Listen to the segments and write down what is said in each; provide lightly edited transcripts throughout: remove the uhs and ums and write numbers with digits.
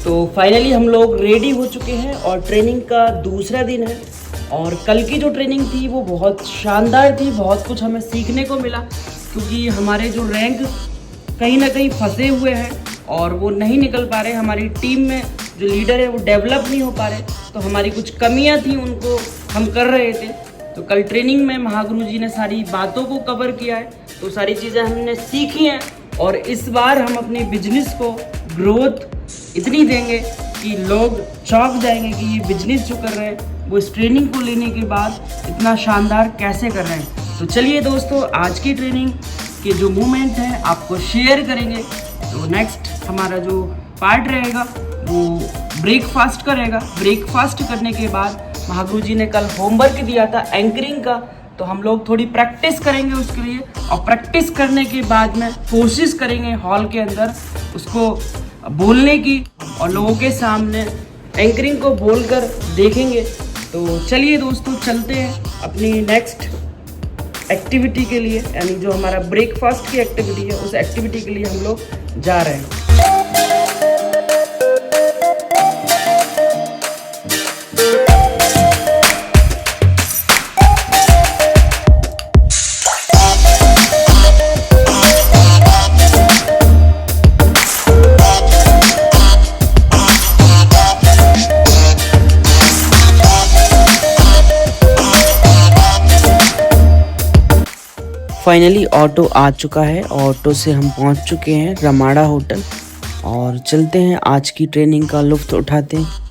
तो फाइनली हम लोग रेडी हो चुके हैं और ट्रेनिंग का दूसरा दिन है। और कल की जो ट्रेनिंग थी वो बहुत शानदार थी, बहुत कुछ हमें सीखने को मिला, क्योंकि हमारे जो रैंक कहीं ना कहीं फंसे हुए हैं और वो नहीं निकल पा रहे। हमारी टीम में जो लीडर है वो डेवलप नहीं हो पा रहे, तो हमारी कुछ कमियां थी उनको हम कर रहे थे। तो कल ट्रेनिंग में महागुरु जी ने सारी बातों को कवर किया है, तो सारी चीज़ें हमने सीखी हैं और इस बार हम अपने बिजनेस को ग्रोथ इतनी देंगे कि लोग चौंक जाएंगे कि ये बिजनेस जो कर रहे हैं वो इस ट्रेनिंग को लेने के बाद इतना शानदार कैसे कर रहे हैं। तो चलिए दोस्तों, आज की ट्रेनिंग के जो मूवमेंट हैं आपको शेयर करेंगे। तो नेक्स्ट हमारा जो पार्ट रहेगा वो ब्रेकफास्ट का रहेगा। ब्रेकफास्ट करने के बाद महागुरु जी ने कल होमवर्क दिया था एंकरिंग का, तो हम लोग थोड़ी प्रैक्टिस करेंगे उसके लिए, और प्रैक्टिस करने के बाद में कोशिश करेंगे हॉल के अंदर उसको बोलने की और लोगों के सामने एंकरिंग को बोलकर देखेंगे। तो चलिए दोस्तों, चलते हैं अपनी नेक्स्ट एक्टिविटी के लिए, यानी जो हमारा ब्रेकफास्ट की एक्टिविटी है उस एक्टिविटी के लिए हम लोग जा रहे हैं। फाइनली ऑटो आ चुका है, ऑटो से हम पहुंच चुके हैं रमाड़ा होटल और चलते हैं आज की ट्रेनिंग का लुत्फ उठाते हैं।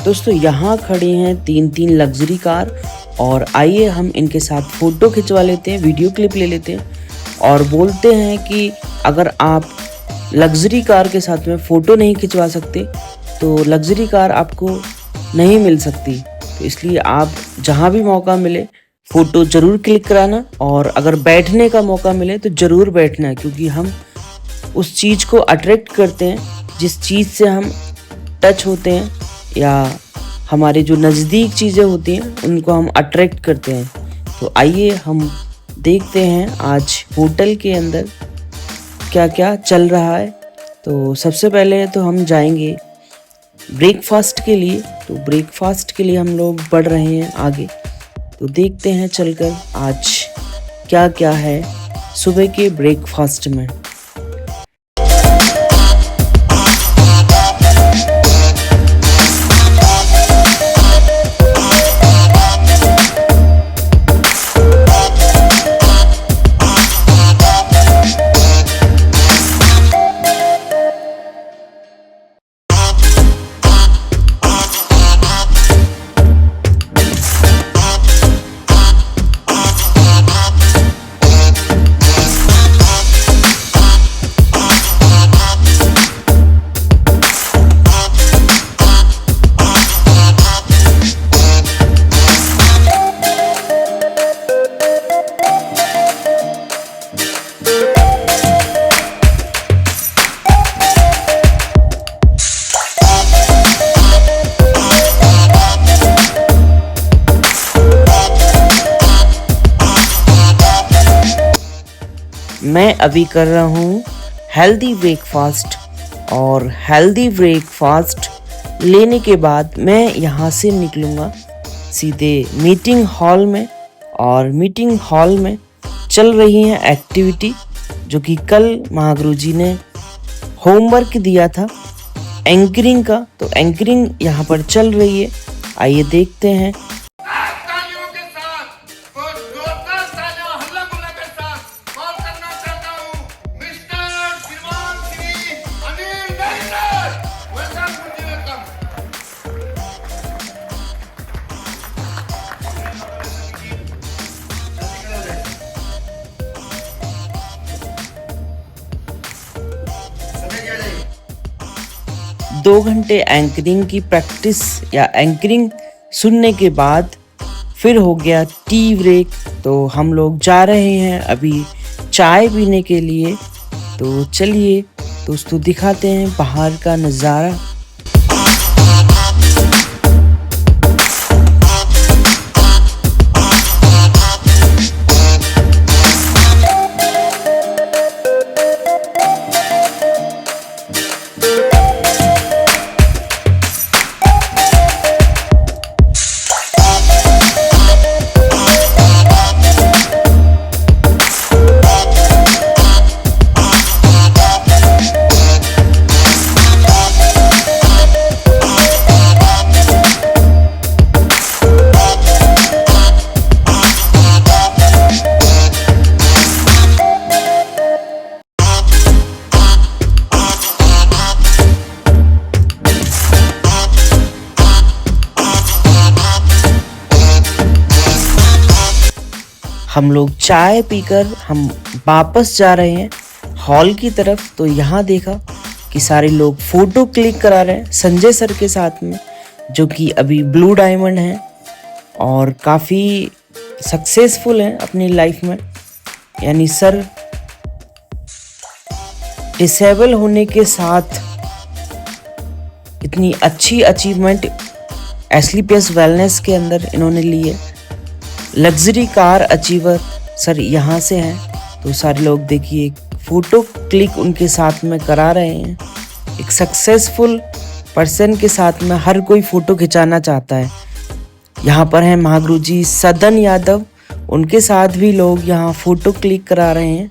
दोस्तों यहाँ खड़े हैं 3 लग्जरी कार, और आइए हम इनके साथ फ़ोटो खिंचवा लेते हैं, वीडियो क्लिप ले लेते हैं और बोलते हैं कि अगर आप लग्जरी कार के साथ में फ़ोटो नहीं खिंचवा सकते तो लग्जरी कार आपको नहीं मिल सकती। तो इसलिए आप जहाँ भी मौका मिले फ़ोटो ज़रूर क्लिक कराना, और अगर बैठने का मौका मिले तो ज़रूर बैठना, क्योंकि हम उस चीज़ को अट्रैक्ट करते हैं जिस चीज़ से हम टच होते हैं, या हमारे जो नज़दीक चीज़ें होती हैं उनको हम अट्रैक्ट करते हैं। तो आइए हम देखते हैं आज होटल के अंदर क्या क्या चल रहा है। तो सबसे पहले तो हम जाएंगे ब्रेकफास्ट के लिए। तो ब्रेकफास्ट के लिए हम लोग बढ़ रहे हैं आगे, तो देखते हैं चलकर आज क्या क्या है सुबह के ब्रेकफास्ट में। मैं अभी कर रहा हूँ हेल्दी ब्रेकफास्ट, और हेल्दी ब्रेकफास्ट लेने के बाद मैं यहाँ से निकलूँगा सीधे मीटिंग हॉल में, और मीटिंग हॉल में चल रही है एक्टिविटी जो कि कल महागुरु जी ने होमवर्क दिया था एंकरिंग का। तो एंकरिंग यहाँ पर चल रही है, आइए देखते हैं। 2 घंटे एंकरिंग की प्रैक्टिस या एंकरिंग सुनने के बाद फिर हो गया टी ब्रेक। तो हम लोग जा रहे हैं अभी चाय पीने के लिए। तो चलिए दोस्तों दिखाते हैं बाहर का नज़ारा। हम लोग चाय पीकर हम वापस जा रहे हैं हॉल की तरफ। तो यहाँ देखा कि सारे लोग फ़ोटो क्लिक करा रहे हैं संजय सर के साथ में, जो कि अभी ब्लू डायमंड हैं और काफ़ी सक्सेसफुल हैं अपनी लाइफ में। यानी सर डिसेबल होने के साथ इतनी अच्छी अचीवमेंट एसलीपीएस वेलनेस के अंदर इन्होंने ली है। लग्जरी कार अचीवर सर यहाँ से हैं। तो सारे लोग देखिए फ़ोटो क्लिक उनके साथ में करा रहे हैं। एक सक्सेसफुल पर्सन के साथ में हर कोई फ़ोटो खिंचाना चाहता है। यहाँ पर हैं महागुरु जी सदन यादव, उनके साथ भी लोग यहाँ फ़ोटो क्लिक करा रहे हैं।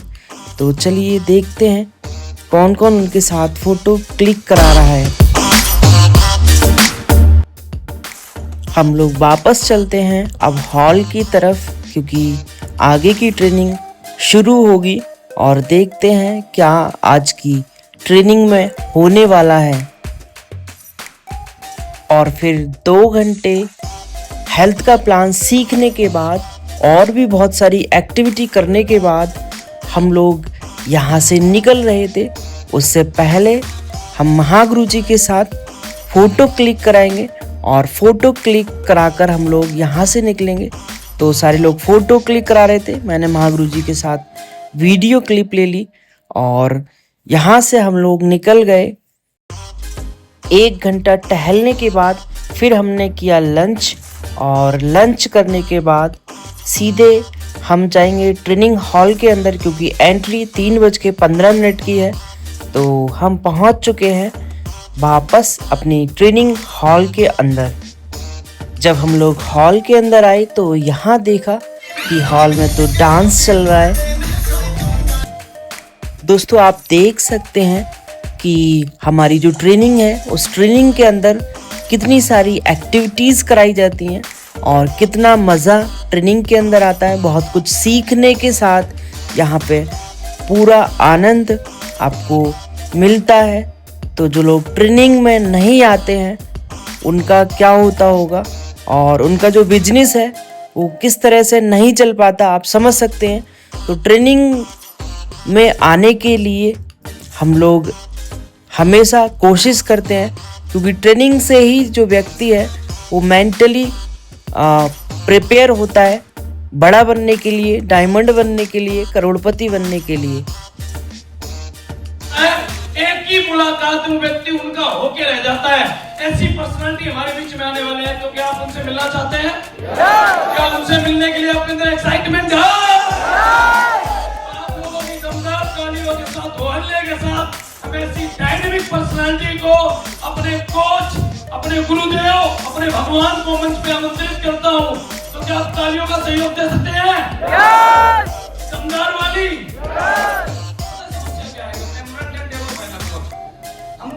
तो चलिए देखते हैं कौन कौन उनके साथ फ़ोटो क्लिक करा रहा है। हम लोग वापस चलते हैं अब हॉल की तरफ, क्योंकि आगे की ट्रेनिंग शुरू होगी और देखते हैं क्या आज की ट्रेनिंग में होने वाला है। और फिर 2 घंटे हेल्थ का प्लान सीखने के बाद और भी बहुत सारी एक्टिविटी करने के बाद हम लोग यहाँ से निकल रहे थे। उससे पहले हम महागुरु जी के साथ फ़ोटो क्लिक कराएंगे और फ़ोटो क्लिक कराकर हम लोग यहाँ से निकलेंगे। तो सारे लोग फ़ोटो क्लिक करा रहे थे, मैंने महागुरु जी के साथ वीडियो क्लिप ले ली और यहाँ से हम लोग निकल गए। 1 घंटा टहलने के बाद फिर हमने किया लंच और लंच करने के बाद सीधे हम जाएंगे ट्रेनिंग हॉल के अंदर, क्योंकि एंट्री 3:15 की है। तो हम पहुँच चुके हैं वापस अपनी ट्रेनिंग हॉल के अंदर। जब हम लोग हॉल के अंदर आए तो यहाँ देखा कि हॉल में तो डांस चल रहा है। दोस्तों आप देख सकते हैं कि हमारी जो ट्रेनिंग है उस ट्रेनिंग के अंदर कितनी सारी एक्टिविटीज़ कराई जाती हैं और कितना मज़ा ट्रेनिंग के अंदर आता है। बहुत कुछ सीखने के साथ यहाँ पे पूरा आनंद आपको मिलता है। तो जो लोग ट्रेनिंग में नहीं आते हैं उनका क्या होता होगा और उनका जो बिजनेस है वो किस तरह से नहीं चल पाता, आप समझ सकते हैं। तो ट्रेनिंग में आने के लिए हम लोग हमेशा कोशिश करते हैं, क्योंकि ट्रेनिंग से ही जो व्यक्ति है वो मेंटली प्रिपेयर होता है बड़ा बनने के लिए, डायमंड बनने के लिए, करोड़पति बनने के लिए। एक ही मुलाकात में व्यक्ति उनका होके रह जाता है। ऐसी पर्सनालिटी हमारे बीच में आने वाले हैं। तो क्या आप उनसे मिलना चाहते हैं? क्या उनसे मिलने के लिए आपके अंदर एक्साइटमेंट है? आप लोगों की दमदार तालियों के साथ, हल्ले के साथ हम ऐसी डायनेमिक पर्सनालिटी को अपने कोच, अपने गुरुदेव, अपने भगवान को मंच पे आमंत्रित करता हूँ। तो क्या आप तालियों का सहयोग दे सकते हैं? दमदार वाली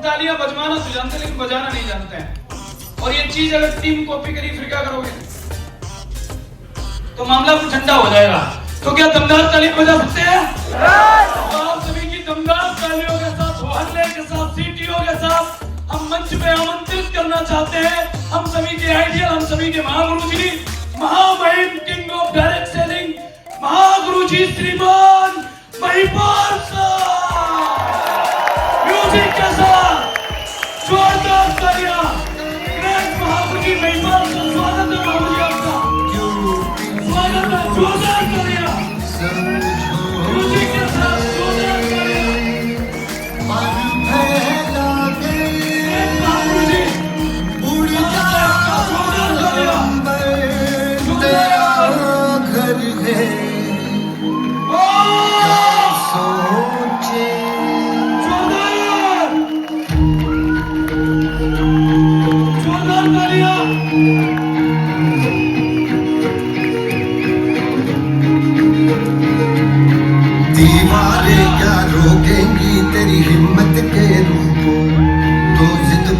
तालियां बजवाना तो जानते लेकिन बजाना नहीं जानते हैं। और ये चीज अगर टीम कॉपी करी फिर क्या करोगे? तो मामला कुछ ठंडा हो जाएगा। तो क्या दमदार ताली बजा सकते हैं? तो आप सभी की दमदार तालियों के साथ, हल्ले के साथ, सीटियों के साथ हम मंच पे आमंत्रित करना चाहते हैं हम सभी के आइडियल, हम सभी के महागुरु जी, महामहिम king of direct selling Mahaguru जी श्रीमान महिपाल साहब। म्यूजिक के साथ जोरदार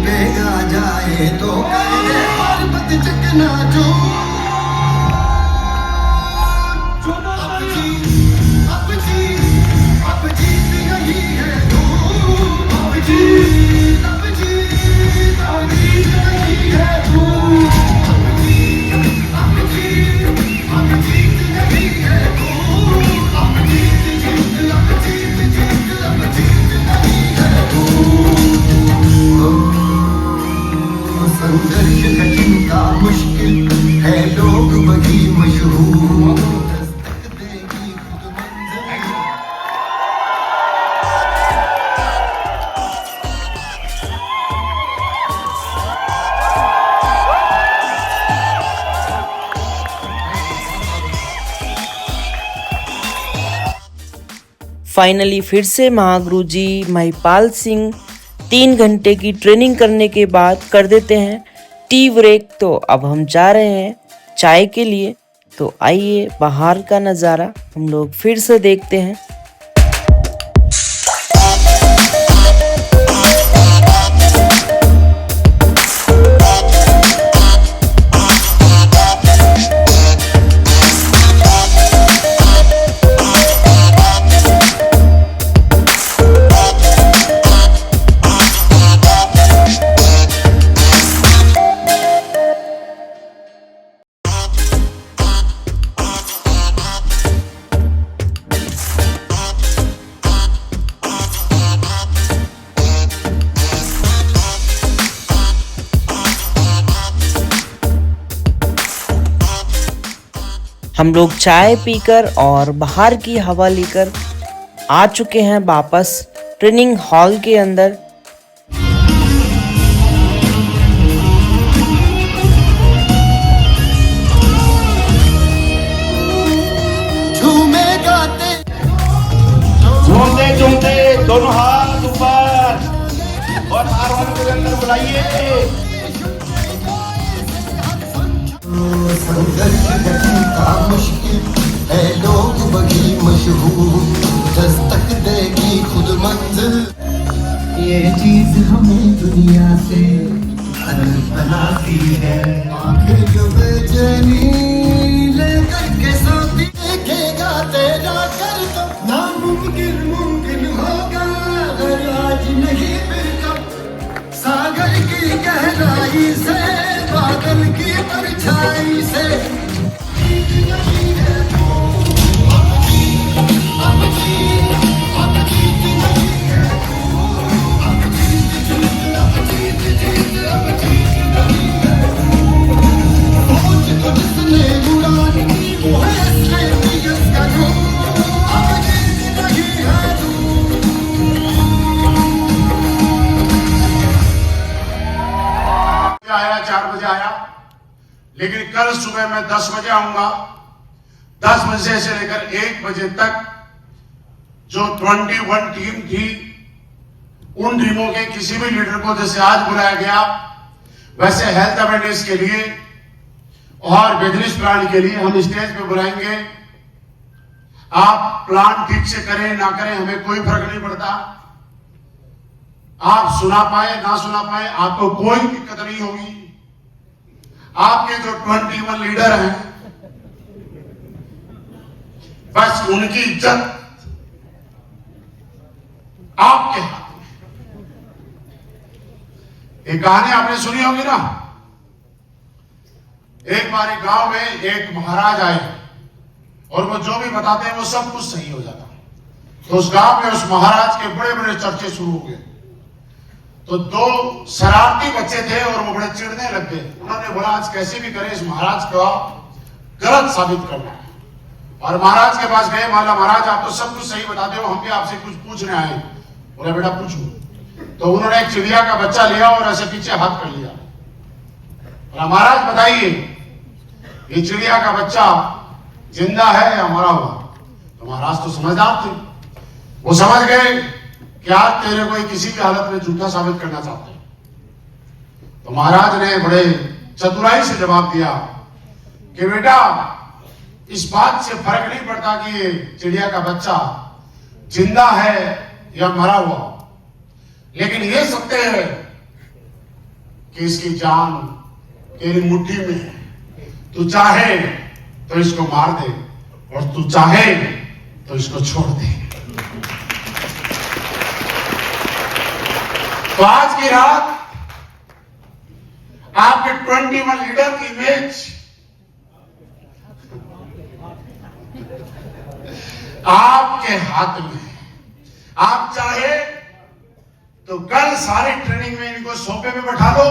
पे आ जाए तो कर दे पर्वत चकना जो अब जीत नहीं है तू, अब जीत नहीं है तू, अब जीत नहीं है तू, अब जीत नहीं है तू। संघर्ष कठिन का मुश्किल है, लोग वही मशहूर, दस्तक देगी खुद मंजिल। फाइनली फिर से महागुरु जी महिपाल सिंह 3 घंटे की ट्रेनिंग करने के बाद कर देते हैं टी ब्रेक। तो अब हम जा रहे हैं चाय के लिए। तो आइए बाहर का नज़ारा हम लोग फिर से देखते हैं। हम लोग चाय पीकर और बाहर की हवा लेकर आ चुके हैं वापस ट्रेनिंग हॉल के अंदर। झूमे गाते झूमते झूमते दोनों हाथ ऊपर और हारमोनियम के अंदर बुलाइए। संघर्ष कठिन का मुश्किल है, लोग वही मशहूर, दस्तक देगी खुद मंजिल। ये चीज हमें दुनिया से अलग बनाती है, आंखें जो बेचैनी लेकर के सोती, देखेगा तेरा कर तो नामुमकिन मुमकिन होगा, अगर आज नहीं फिर कब। सागर की गहराई से बादल की परछाई से आया 4 बजे आया, लेकिन कल सुबह मैं 10 बजे आऊंगा। 10 बजे से लेकर 1 बजे तक जो 21 टीम थी, उन टीमों के किसी भी लीडर को जैसे आज बुलाया गया, वैसे हेल्थ अवेयरनेस के लिए और बिजनेस प्लान के लिए हम स्टेज पे बुलाएंगे। आप प्लान ठीक से करें ना करें, हमें कोई फर्क नहीं पड़ता। आप सुना पाए ना सुना पाए, आपको कोई दिक्कत नहीं होगी। आपके जो 21 लीडर हैं, बस उनकी इज्जत आपके हाथ में। एक कहानी आपने सुनी होगी ना, एक बार एक गांव में एक महाराज आए और वो जो भी बताते हैं वो सब कुछ सही हो जाता है। तो उस गांव में उस महाराज के बड़े बड़े चर्चे शुरू हो गए। तो 2 शरारती बच्चे थे और वो बड़े चिढ़ने लग गए। उन्होंने बोला आज कैसे भी करें इस महाराज को गलत साबित करना है। और महाराज के पास गए, माला महाराज आप तो सब कुछ सही बताते हो, हम भी आपसे कुछ पूछने आए। बोला बेटा पूछो। तो उन्होंने एक चिड़िया का बच्चा लिया और ऐसे पीछे हाथ कर लिया। बोला महाराज बताइए ये चिड़िया का बच्चा जिंदा है या मरा हुआ? तो महाराज तो समझदार थे, वो समझ गए क्या तेरे को किसी भी हालत में झूठा साबित करना चाहते हैं। तो महाराज ने बड़े चतुराई से जवाब दिया कि बेटा इस बात से फर्क नहीं पड़ता कि ये चिड़िया का बच्चा जिंदा है या मरा हुआ, लेकिन ये सत्य है कि इसकी जान तेरी मुट्ठी में है। तू चाहे तो इसको मार दे और तू चाहे तो इसको छोड़ दे। तो आज की रात आपके 21 लीडर की इमेज आपके हाथ में है। आप चाहे तो कल सारी ट्रेनिंग में इनको सोफे पे बैठा लो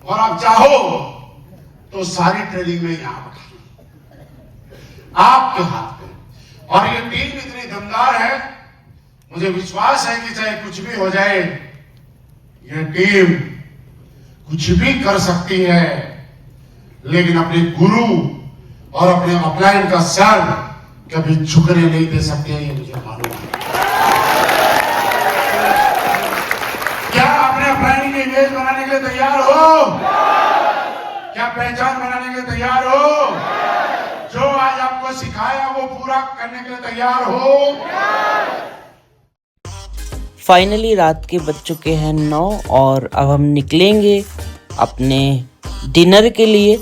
और आप चाहो तो सारी ट्रेनिंग में यहां बैठा लो, आपके हाथ में। और ये टीम इतनी दमदार है, मुझे विश्वास है कि चाहे कुछ भी हो जाए ये टीम कुछ भी कर सकती है, लेकिन अपने गुरु और अपने अपलाइन का सर कभी झुकने नहीं दे सकते हैं, ये मुझे मालूम है। क्या अपने अपलाइन की इमेज बनाने के लिए तैयार हो? क्या पहचान बनाने के लिए तैयार हो? जो आज आपको सिखाया वो पूरा करने के लिए तैयार हो? फाइनली रात के बज चुके हैं 9 और अब हम निकलेंगे अपने डिनर के लिए।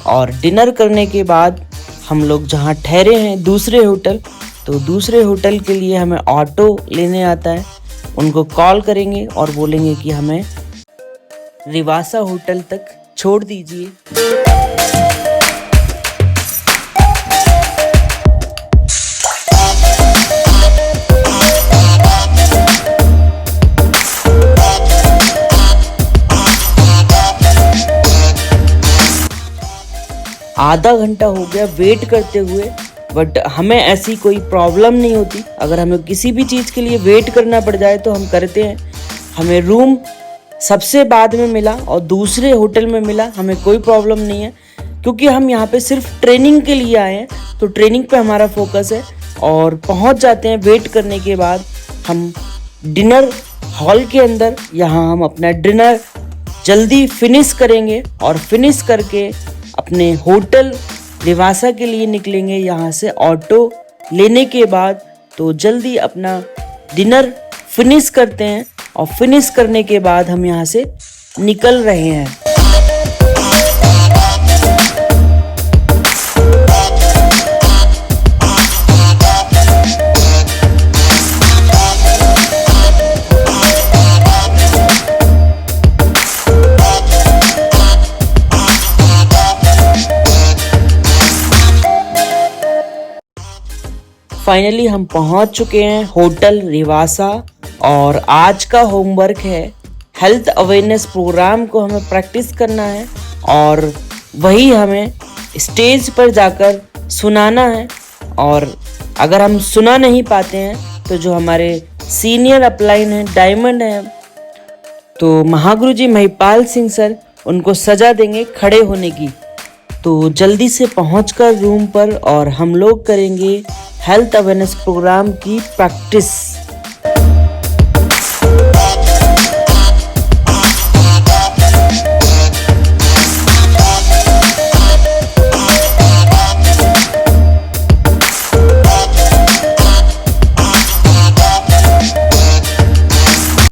और डिनर करने के बाद हम लोग जहाँ ठहरे हैं दूसरे होटल, तो दूसरे होटल के लिए हमें ऑटो लेने आता है। उनको कॉल करेंगे और बोलेंगे कि हमें रिवासा होटल तक छोड़ दीजिए। आधा घंटा हो गया वेट करते हुए, बट हमें ऐसी कोई प्रॉब्लम नहीं होती। अगर हमें किसी भी चीज़ के लिए वेट करना पड़ जाए तो हम करते हैं। हमें रूम सबसे बाद में मिला और दूसरे होटल में मिला, हमें कोई प्रॉब्लम नहीं है, क्योंकि हम यहाँ पे सिर्फ ट्रेनिंग के लिए आए हैं, तो ट्रेनिंग पे हमारा फोकस है। और पहुँच जाते हैं वेट करने के बाद हम डिनर हॉल के अंदर। यहाँ हम अपना डिनर जल्दी फिनिश करेंगे और फिनिश करके अपने होटल रिवासा के लिए निकलेंगे। यहाँ से ऑटो लेने के बाद तो जल्दी अपना डिनर फिनिश करते हैं और फिनिश करने के बाद हम यहाँ से निकल रहे हैं। फाइनली हम पहुंच चुके हैं होटल रिवासा और आज का होमवर्क है हेल्थ अवेयरनेस प्रोग्राम को हमें प्रैक्टिस करना है और वही हमें स्टेज पर जाकर सुनाना है। और अगर हम सुना नहीं पाते हैं तो जो हमारे सीनियर अपलाइन हैं, डायमंड हैं, तो महागुरु जी महिपाल सिंह सर उनको सजा देंगे खड़े होने की। तो जल्दी से पहुंचकर रूम पर और हम लोग करेंगे हेल्थ अवेयरनेस प्रोग्राम की प्रैक्टिस।